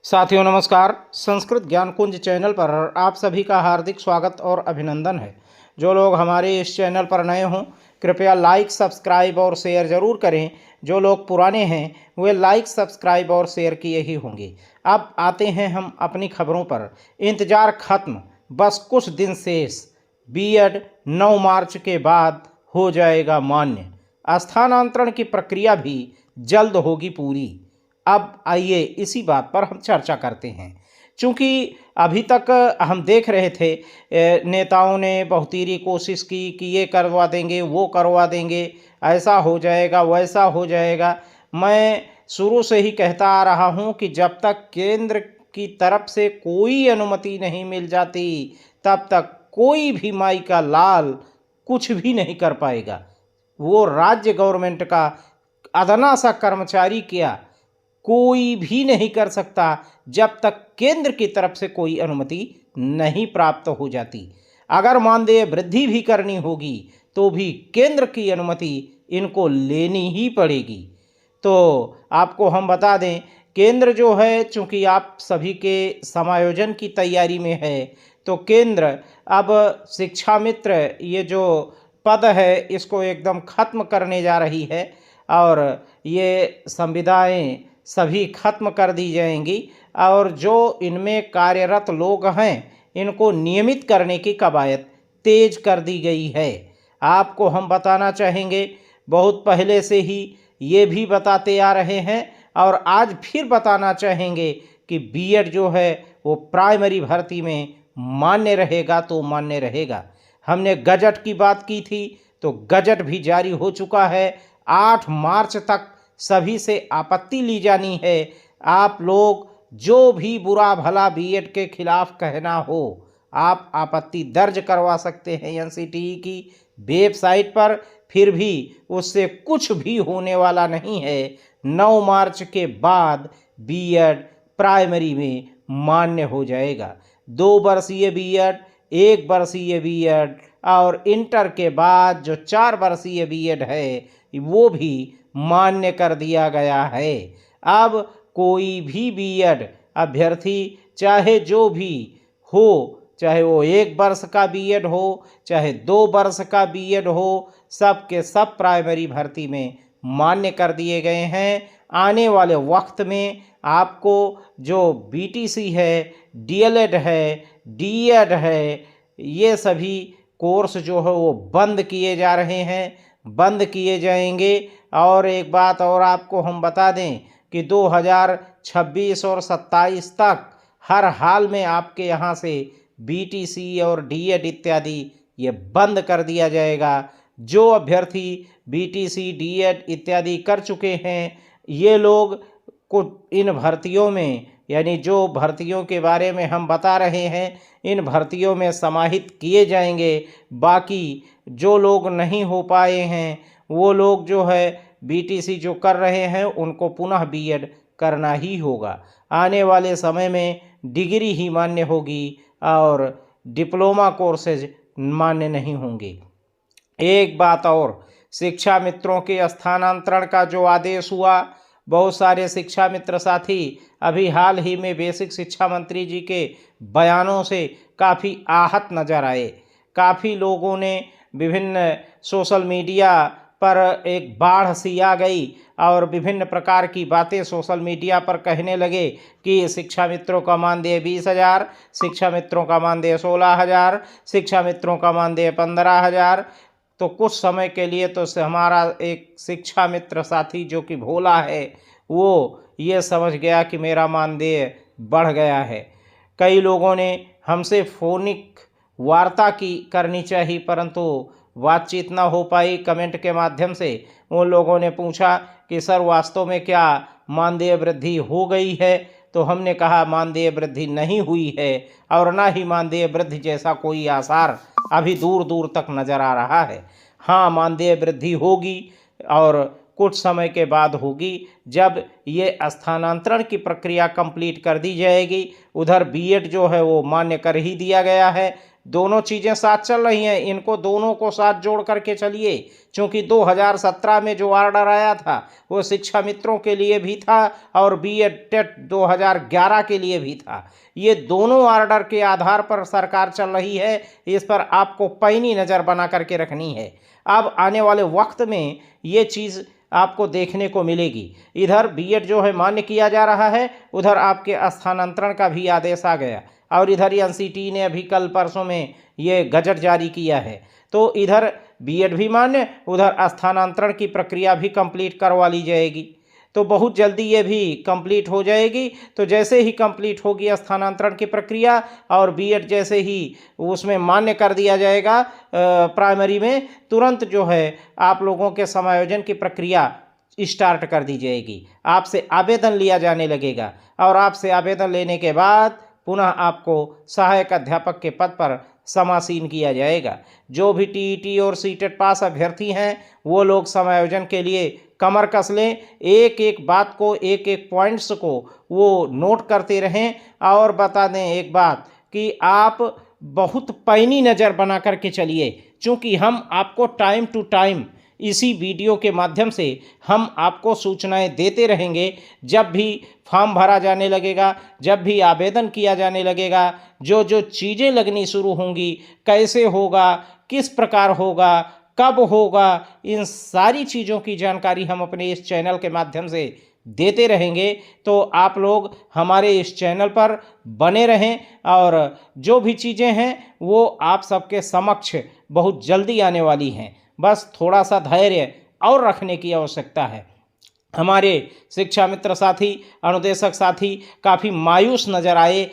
साथियों नमस्कार। संस्कृत ज्ञान कुंज चैनल पर आप सभी का हार्दिक स्वागत और अभिनंदन है। जो लोग हमारे इस चैनल पर नए हों कृपया लाइक सब्सक्राइब और शेयर ज़रूर करें। जो लोग पुराने हैं वे लाइक सब्सक्राइब और शेयर किए ही होंगे। अब आते हैं हम अपनी खबरों पर। इंतज़ार खत्म, बस कुछ दिन शेष। बीएड 9 मार्च के बाद हो जाएगा मान्य। स्थानांतरण की प्रक्रिया भी जल्द होगी पूरी। अब आइए इसी बात पर हम चर्चा करते हैं। चूँकि अभी तक हम देख रहे थे नेताओं ने बहुतीरी कोशिश की कि ये करवा देंगे, वो करवा देंगे, ऐसा हो जाएगा, वैसा हो जाएगा। मैं शुरू से ही कहता आ रहा हूँ कि जब तक केंद्र की तरफ से कोई अनुमति नहीं मिल जाती तब तक कोई भी माई का लाल कुछ भी नहीं कर पाएगा। वो राज्य गवर्नमेंट का अदना सा कर्मचारी क्या कोई भी नहीं कर सकता जब तक केंद्र की तरफ से कोई अनुमति नहीं प्राप्त हो जाती। अगर मानदेय वृद्धि भी करनी होगी तो भी केंद्र की अनुमति इनको लेनी ही पड़ेगी। तो आपको हम बता दें, केंद्र जो है, चूंकि आप सभी के समायोजन की तैयारी में है, तो केंद्र अब शिक्षा मित्र ये जो पद है इसको एकदम खत्म करने जा रही है और ये संविदाएं सभी खत्म कर दी जाएंगी और जो इनमें कार्यरत लोग हैं इनको नियमित करने की कवायद तेज कर दी गई है। आपको हम बताना चाहेंगे, बहुत पहले से ही ये भी बताते आ रहे हैं और आज फिर बताना चाहेंगे कि बीएड जो है वो प्राइमरी भर्ती में मान्य रहेगा तो मान्य रहेगा। हमने गजट की बात की थी तो गजट भी जारी हो चुका है। 8 मार्च तक सभी से आपत्ति ली जानी है। आप लोग जो भी बुरा भला बीएड के खिलाफ कहना हो आप आपत्ति दर्ज करवा सकते हैं एनसीटीई की वेबसाइट पर, फिर भी उससे कुछ भी होने वाला नहीं है। 9 मार्च के बाद बीएड प्राइमरी में मान्य हो जाएगा। 2 वर्षीय बीएड, 1 वर्षीय बीएड और इंटर के बाद जो 4 वर्षीय बीएड है वो भी मान्य कर दिया गया है। अब कोई भी बीएड अभ्यर्थी चाहे जो भी हो, चाहे वो 1 वर्ष का बीएड हो चाहे 2 वर्ष का बीएड हो, सब के सब प्राइमरी भर्ती में मान्य कर दिए गए हैं। आने वाले वक्त में आपको जो बीटीसी है, डीएलएड है, डीएड है, ये सभी कोर्स जो है वो बंद किए जा रहे हैं, बंद किए जाएंगे। और एक बात और आपको हम बता दें कि 2026 और 27 तक हर हाल में आपके यहाँ से बीटीसी और डीएड इत्यादि ये बंद कर दिया जाएगा। जो अभ्यर्थी बीटीसी डीएड इत्यादि कर चुके हैं ये लोग को इन भर्तियों में, यानी जो भर्तियों के बारे में हम बता रहे हैं, इन भर्तियों में समाहित किए जाएंगे। बाकी जो लोग नहीं हो पाए हैं वो लोग जो है बीटीसी जो कर रहे हैं उनको पुनः बीएड करना ही होगा। आने वाले समय में डिग्री ही मान्य होगी और डिप्लोमा कोर्सेज मान्य नहीं होंगे। एक बात और, शिक्षा मित्रों के स्थानांतरण का जो आदेश हुआ, बहुत सारे शिक्षा मित्र साथी अभी हाल ही में बेसिक शिक्षा मंत्री जी के बयानों से काफ़ी आहत नजर आए। काफ़ी लोगों ने विभिन्न सोशल मीडिया पर एक बाढ़ सी आ गई और विभिन्न प्रकार की बातें सोशल मीडिया पर कहने लगे कि शिक्षा मित्रों का मानदेय 20,000, शिक्षा मित्रों का मानदेय 16,000, शिक्षा मित्रों का मानदेय 15,000। तो कुछ समय के लिए तो हमारा एक शिक्षा मित्र साथी जो कि भोला है वो ये समझ गया कि मेरा मानदेय बढ़ गया है। कई लोगों ने हमसे फोनिक वार्ता की करनी चाहिए परंतु बातचीत ना हो पाई। कमेंट के माध्यम से उन लोगों ने पूछा कि सर वास्तव में क्या मानदेय वृद्धि हो गई है, तो हमने कहा मानदेय वृद्धि नहीं हुई है और ना ही मानदेय वृद्धि जैसा कोई आसार अभी दूर दूर तक नज़र आ रहा है। हाँ, मानदेय वृद्धि होगी और कुछ समय के बाद होगी जब ये स्थानांतरण की प्रक्रिया कंप्लीट कर दी जाएगी। उधर बीएड जो है वो मान्य कर ही दिया गया है। दोनों चीज़ें साथ चल रही हैं, इनको दोनों को साथ जोड़ करके चलिए। क्योंकि 2017 में जो ऑर्डर आया था वो शिक्षा मित्रों के लिए भी था और बीएड टेट 2011 के लिए भी था। ये दोनों ऑर्डर के आधार पर सरकार चल रही है, इस पर आपको पैनी नज़र बना करके रखनी है। अब आने वाले वक्त में ये चीज़ आपको देखने को मिलेगी। इधर बीएड जो है मान्य किया जा रहा है, उधर आपके स्थानांतरण का भी आदेश आ गया और इधर एनसीटी ने अभी कल परसों में ये गजट जारी किया है। तो इधर बीएड भी मान्य, उधर स्थानांतरण की प्रक्रिया भी कंप्लीट करवा ली जाएगी। तो बहुत जल्दी ये भी कंप्लीट हो जाएगी। तो जैसे ही कंप्लीट होगी स्थानांतरण की प्रक्रिया और बीएड जैसे ही उसमें मान्य कर दिया जाएगा प्राइमरी में, तुरंत जो है आप लोगों के समायोजन की प्रक्रिया स्टार्ट कर दी जाएगी। आपसे आवेदन लिया जाने लगेगा और आपसे आवेदन लेने के बाद पुनः आपको सहायक अध्यापक के पद पर समासीन किया जाएगा। जो भी टीईटी और सीटेट पास अभ्यर्थी हैं वो लोग समायोजन के लिए कमर कस लें, एक एक बात को, एक एक पॉइंट्स को वो नोट करते रहें। और बता दें एक बात कि आप बहुत पैनी नज़र बना करके चलिए, क्योंकि हम आपको टाइम टू टाइम इसी वीडियो के माध्यम से हम आपको सूचनाएं देते रहेंगे। जब भी फॉर्म भरा जाने लगेगा, जब भी आवेदन किया जाने लगेगा, जो जो चीज़ें लगनी शुरू होंगी, कैसे होगा, किस प्रकार होगा, कब होगा, इन सारी चीज़ों की जानकारी हम अपने इस चैनल के माध्यम से देते रहेंगे। तो आप लोग हमारे इस चैनल पर बने रहें और जो भी चीज़ें हैं वो आप सबके समक्ष बहुत जल्दी आने वाली हैं। बस थोड़ा सा धैर्य और रखने की आवश्यकता है। हमारे शिक्षा मित्र साथी, अनुदेशक साथी काफ़ी मायूस नज़र आए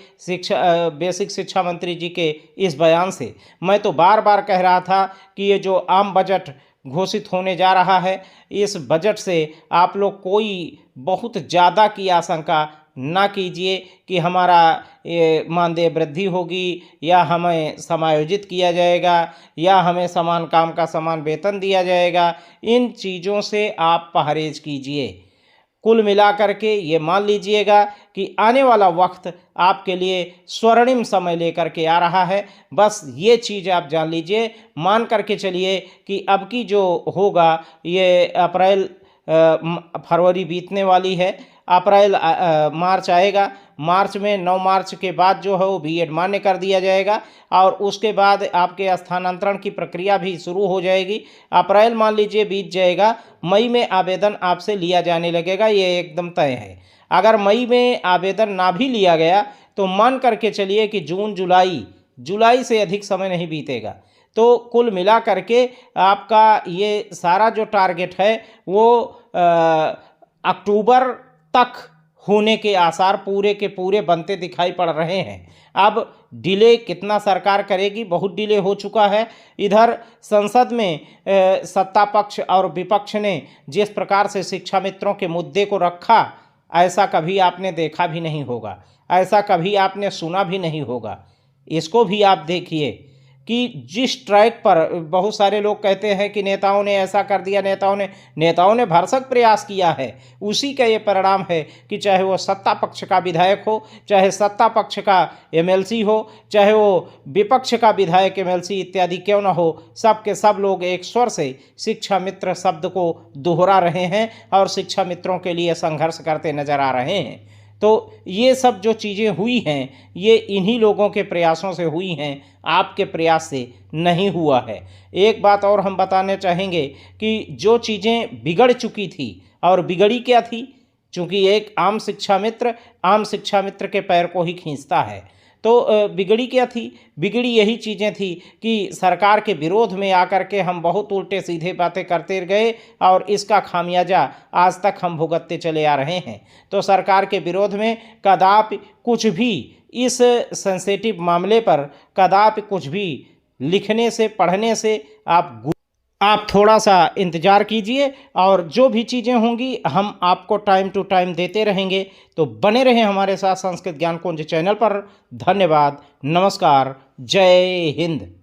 बेसिक शिक्षा मंत्री जी के इस बयान से। मैं तो बार बार कह रहा था कि ये जो आम बजट घोषित होने जा रहा है, इस बजट से आप लोग कोई बहुत ज़्यादा की आशंका ना कीजिए कि हमारा मानदेय वृद्धि होगी या हमें समायोजित किया जाएगा या हमें समान काम का समान वेतन दिया जाएगा। इन चीज़ों से आप परहेज कीजिए। कुल मिलाकर के ये मान लीजिएगा कि आने वाला वक्त आपके लिए स्वर्णिम समय लेकर के आ रहा है। बस ये चीज़ आप जान लीजिए, मान करके चलिए कि अब की जो होगा ये अप्रैल फरवरी बीतने वाली है, अप्रैल मार्च आएगा। मार्च में 9 मार्च के बाद जो है वो बीएड मान्य कर दिया जाएगा और उसके बाद आपके स्थानांतरण की प्रक्रिया भी शुरू हो जाएगी। अप्रैल मान लीजिए बीत जाएगा, मई में आवेदन आपसे लिया जाने लगेगा, ये एकदम तय है। अगर मई में आवेदन ना भी लिया गया तो मान करके चलिए कि जून जुलाई से अधिक समय नहीं बीतेगा। तो कुल मिला करके आपका ये सारा जो टारगेट है वो अक्टूबर तक होने के आसार पूरे के पूरे बनते दिखाई पड़ रहे हैं। अब डिले कितना सरकार करेगी, बहुत डिले हो चुका है। इधर संसद में सत्ता पक्ष और विपक्ष ने जिस प्रकार से शिक्षा मित्रों के मुद्दे को रखा, ऐसा कभी आपने देखा भी नहीं होगा, ऐसा कभी आपने सुना भी नहीं होगा। इसको भी आप देखिए कि जिस ट्रैक पर बहुत सारे लोग कहते हैं कि नेताओं ने ऐसा कर दिया, नेताओं ने भरसक प्रयास किया है, उसी का ये परिणाम है कि चाहे वो सत्ता पक्ष का विधायक हो, चाहे सत्ता पक्ष का एमएलसी हो, चाहे वो विपक्ष का विधायक एमएलसी इत्यादि क्यों न हो, सब के सब लोग एक स्वर से शिक्षा मित्र शब्द को दोहरा रहे हैं और शिक्षा मित्रों के लिए संघर्ष करते नजर आ रहे हैं। तो ये सब जो चीज़ें हुई हैं ये इन्हीं लोगों के प्रयासों से हुई हैं, आपके प्रयास से नहीं हुआ है। एक बात और हम बताने चाहेंगे कि जो चीज़ें बिगड़ चुकी थी, और बिगड़ी क्या थी, चूँकि एक आम शिक्षा मित्र के पैर को ही खींचता है। तो बिगड़ी क्या थी? बिगड़ी यही चीज़ें थी कि सरकार के विरोध में आकर के हम बहुत उल्टे सीधे बातें करते गए और इसका खामियाजा आज तक हम भुगतते चले आ रहे हैं। तो सरकार के विरोध में कदापि कुछ भी इस सेंसिटिव मामले पर कदापि कुछ भी लिखने से, पढ़ने से आप थोड़ा सा इंतज़ार कीजिए और जो भी चीज़ें होंगी हम आपको टाइम टू टाइम देते रहेंगे। तो बने रहें हमारे साथ संस्कृत ज्ञान कुंज चैनल पर। धन्यवाद, नमस्कार, जय हिंद।